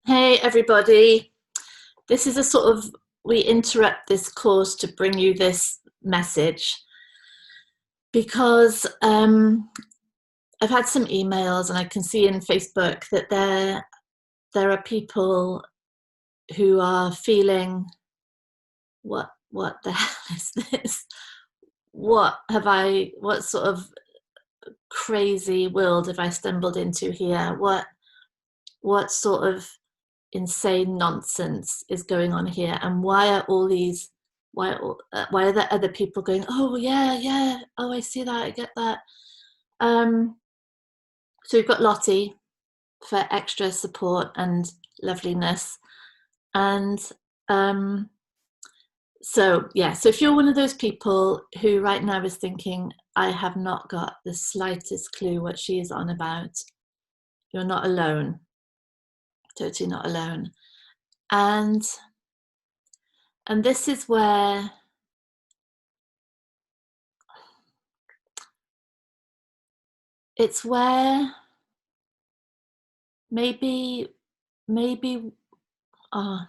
Hey everybody, this is a sort of, we interrupt this course to bring you this message because I've had some emails and I can see in Facebook that there are people who are feeling, what the hell is this? What sort of crazy world have I stumbled into here? What sort of insane nonsense is going on here, and why are there other people going, oh yeah, oh I see that, I get that. So we've got Lottie for extra support and loveliness, and so if you're one of those people who right now is thinking, I have not got the slightest clue what she is on about, you're not alone, totally not alone. And this is where it's where maybe uh,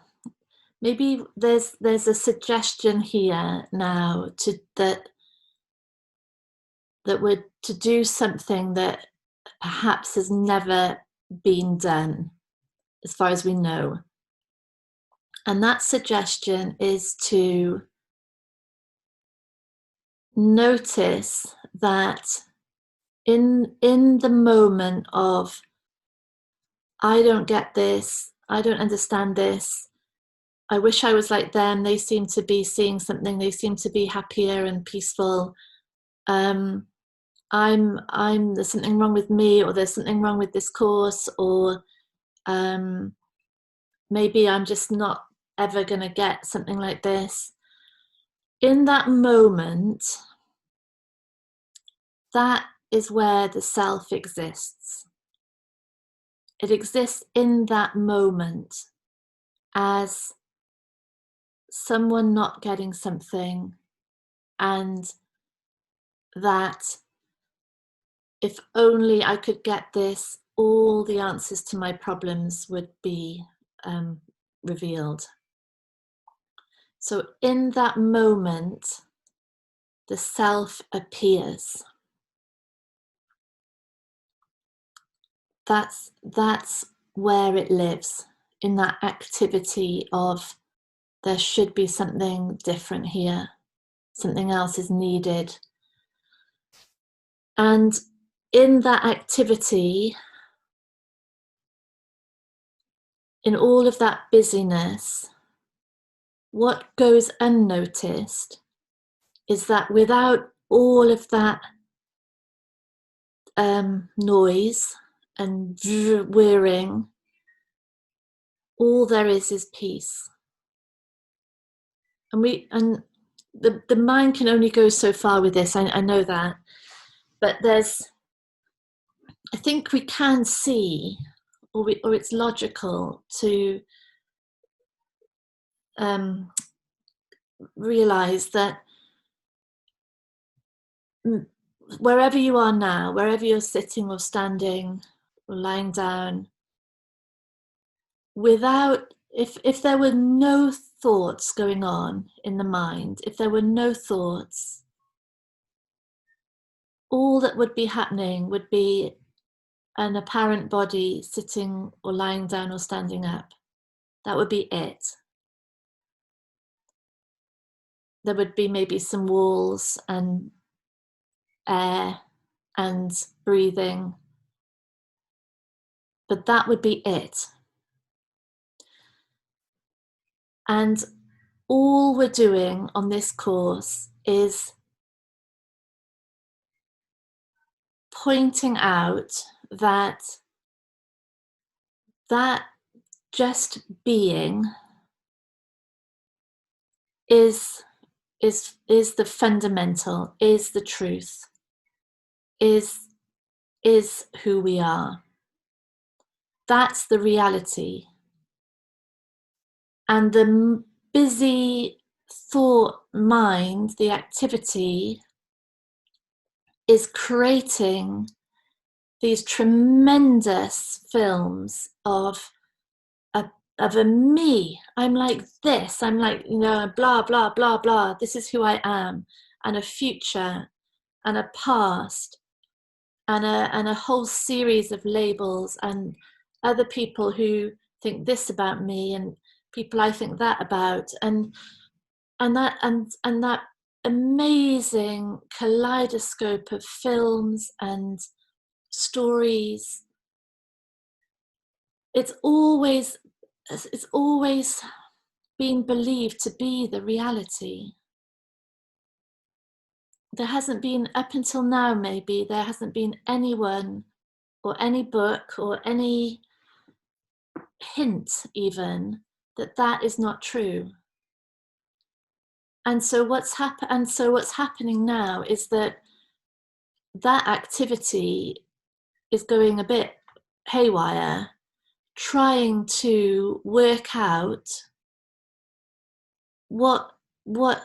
maybe there's a suggestion here now that we're to do something that perhaps has never been done as far as we know, and that suggestion is to notice that in the moment of, I don't get this, I don't understand this, I wish I was like them, they seem to be seeing something, they seem to be happier and peaceful, there's something wrong with me, or there's something wrong with this course, or maybe I'm just not ever going to get something like this. In that moment, that is where the self exists. It exists in that moment as someone not getting something, and that if only I could get this, all the answers to my problems would be revealed. So in that moment, the self appears. That's where it lives, in that activity of, there should be something different here, something else is needed. And in that activity, in all of that busyness, what goes unnoticed is that without all of that noise and whirring, all there is peace. And the mind can only go so far with this, I know that, but I think we can see, or it's logical to realize that wherever you are now, wherever you're sitting or standing or lying down, if there were no thoughts going on in the mind, if there were no thoughts, all that would be happening would be an apparent body sitting or lying down or standing up. That would be it. There would be maybe some walls and air and breathing, but that would be it. And all we're doing on this course is pointing out that just being is the fundamental, is the truth, is who we are. That's the reality. And the busy thought mind, the activity, is creating these tremendous films of a of a me. I'm like this. I'm like, blah, blah, blah, blah. This is who I am. And a future and a past and a whole series of labels and other people who think this about me and people I think that about. And that amazing kaleidoscope of films and stories. It's always been believed to be the reality. There hasn't been, up until now maybe, there hasn't been anyone or any book or any hint even that that is not true. And so what's happening now is that activity is going a bit haywire, trying to work out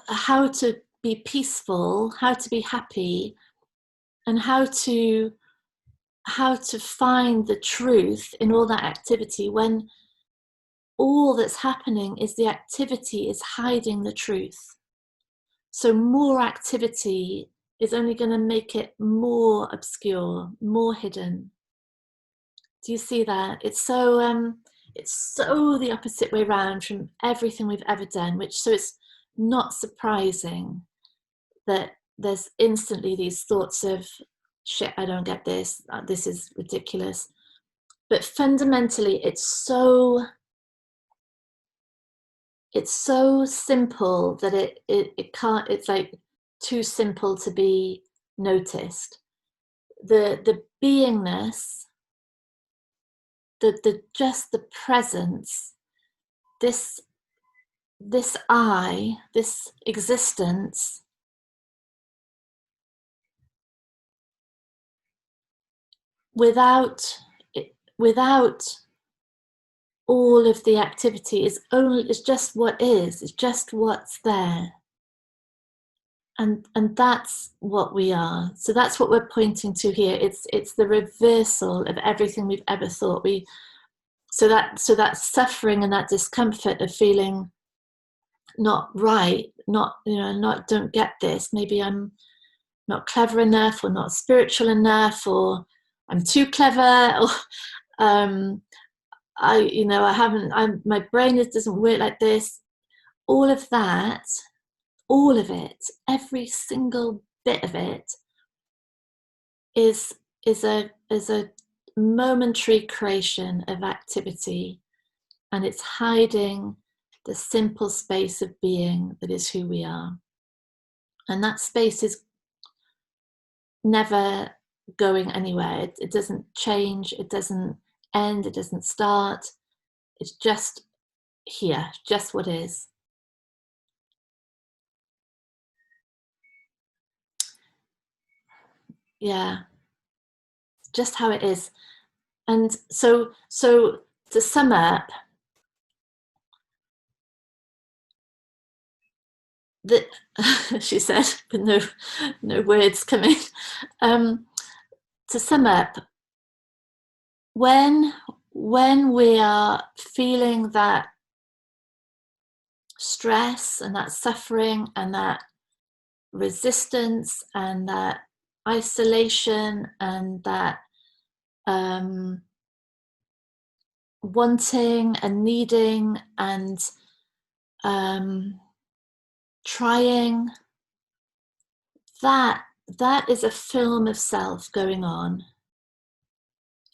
how to be peaceful, how to be happy, and how to find the truth in all that activity, when all that's happening is the activity is hiding the truth. So more activity is only going to make it more obscure, more hidden. Do you see that? It's so the opposite way around from everything we've ever done, so it's not surprising that there's instantly these thoughts of, shit, I don't get this, this is ridiculous. But fundamentally, it's so simple that it can't, it's like too simple to be noticed. The beingness, just the presence, this I, this existence, without all of the activity, is just what is. It's just what's there, and that's what we are. So that's what we're pointing to here. It's the reversal of everything we've ever thought. So that suffering and that discomfort of feeling not right, not don't get this. Maybe I'm not clever enough, or not spiritual enough, or I'm too clever, or my brain doesn't work like this. All of that, all of it, every single bit of it is a momentary creation of activity, and it's hiding the simple space of being that is who we are. And that space is never going anywhere. It doesn't change, it doesn't end, it doesn't start. It's just here, just what is. Yeah, just how it is. And so to sum up, she said, with no words coming. To sum up, when we are feeling that stress and that suffering and that resistance and that isolation and that wanting and needing and trying, that is a film of self going on.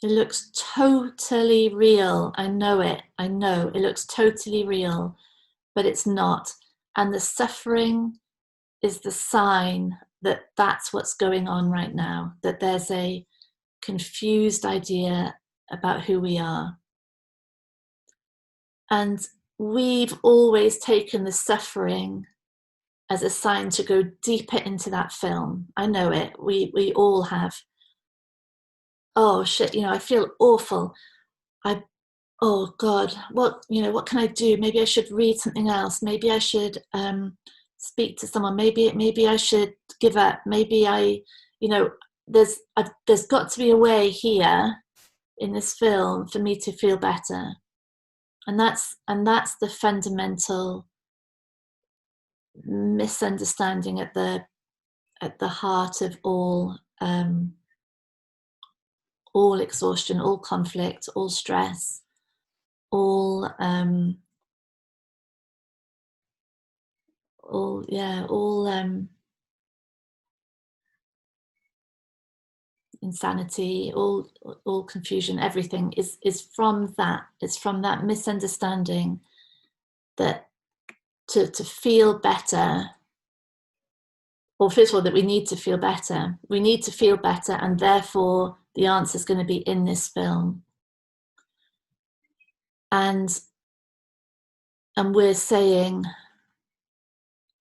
It looks totally real. I know it looks totally real, but it's not. And the suffering is the sign that that's what's going on right now, that there's a confused idea about who we are. And we've always taken the suffering as a sign to go deeper into that film. I know it. We all have. Oh shit, I feel awful. Oh God, what can I do? Maybe I should read something else. Maybe I should speak to someone. Maybe I should give up. Maybe there's got to be a way here in this film for me to feel better. And that's the fundamental misunderstanding at the heart of all exhaustion, all conflict, all stress, all insanity, all confusion, everything is from that. It's from that misunderstanding that to feel better, or first of all, that we need to feel better. We need to feel better, and therefore the answer is going to be in this film. And we're saying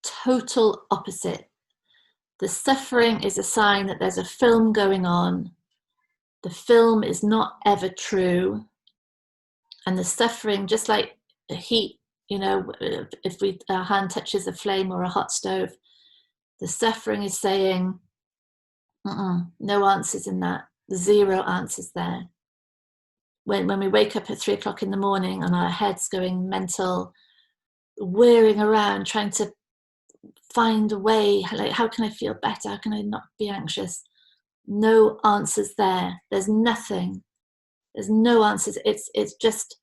total opposite. The suffering is a sign that there's a film going on. The film is not ever true. And the suffering, just like the heat, if our hand touches a flame or a hot stove, the suffering is saying, no answers in that, zero answers there. When we wake up at 3 o'clock in the morning and our head's going mental, whirring around, trying to find a way, like, how can I feel better? How can I not be anxious? No answers there. There's nothing. There's no answers. It's just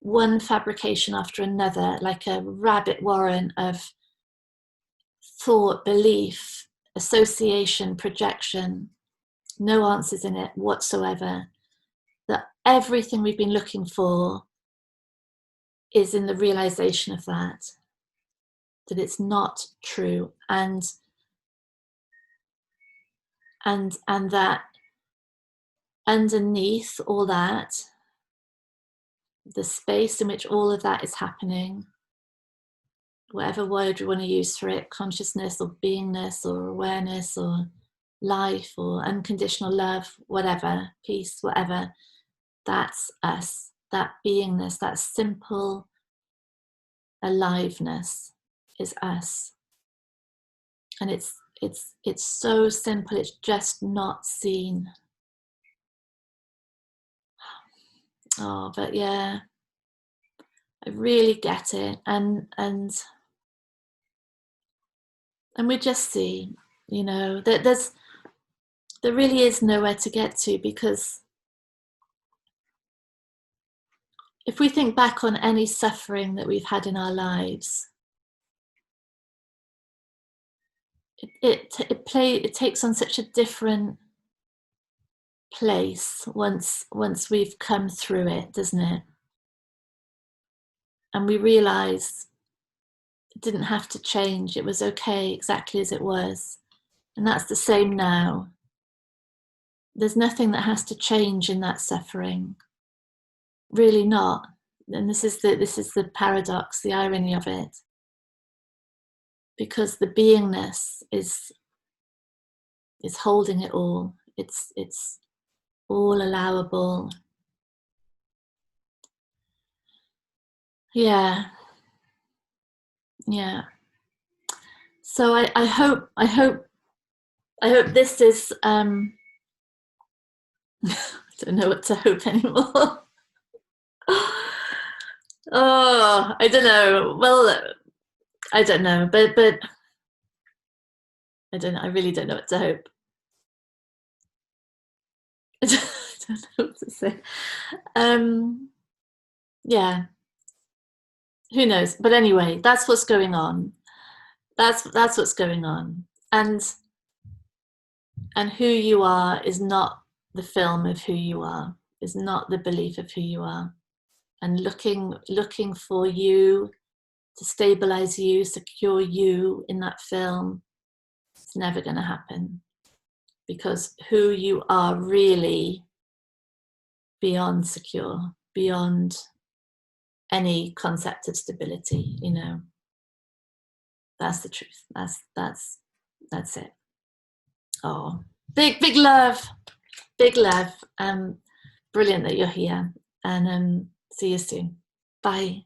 one fabrication after another, like a rabbit warren of thought, belief, association, projection. No answers in it whatsoever. That everything we've been looking for is in the realization of that it's not true, and that underneath all that, the space in which all of that is happening, whatever word you want to use for it, consciousness or beingness or awareness or life or unconditional love, whatever, peace, whatever, that's us. That beingness, that simple aliveness is us. And it's so simple, it's just not seen. Oh, but yeah, I really get it. And we just see, that there really is nowhere to get to, because if we think back on any suffering that we've had in our lives, it takes on such a different place once we've come through it, doesn't it? And we realize it didn't have to change. It was okay exactly as it was. And that's the same now. There's nothing that has to change in that suffering. Really not. And this is the paradox, the irony of it. Because the beingness is holding it all. It's all allowable. Yeah. So I hope this is I don't know what to hope anymore. Oh, I don't know. Well, I don't know, but I don't know. I really don't know what to hope. I don't know what to say. Yeah. Who knows? But anyway, that's what's going on. That's what's going on. And who you are is not the film of who you are, is not the belief of who you are. And looking for you to stabilize you, secure you in that film, it's never going to happen. Because who you are really beyond secure, beyond any concept of stability, That's the truth. That's it. Oh, big love. Big love. Brilliant that you're here. And see you soon. Bye.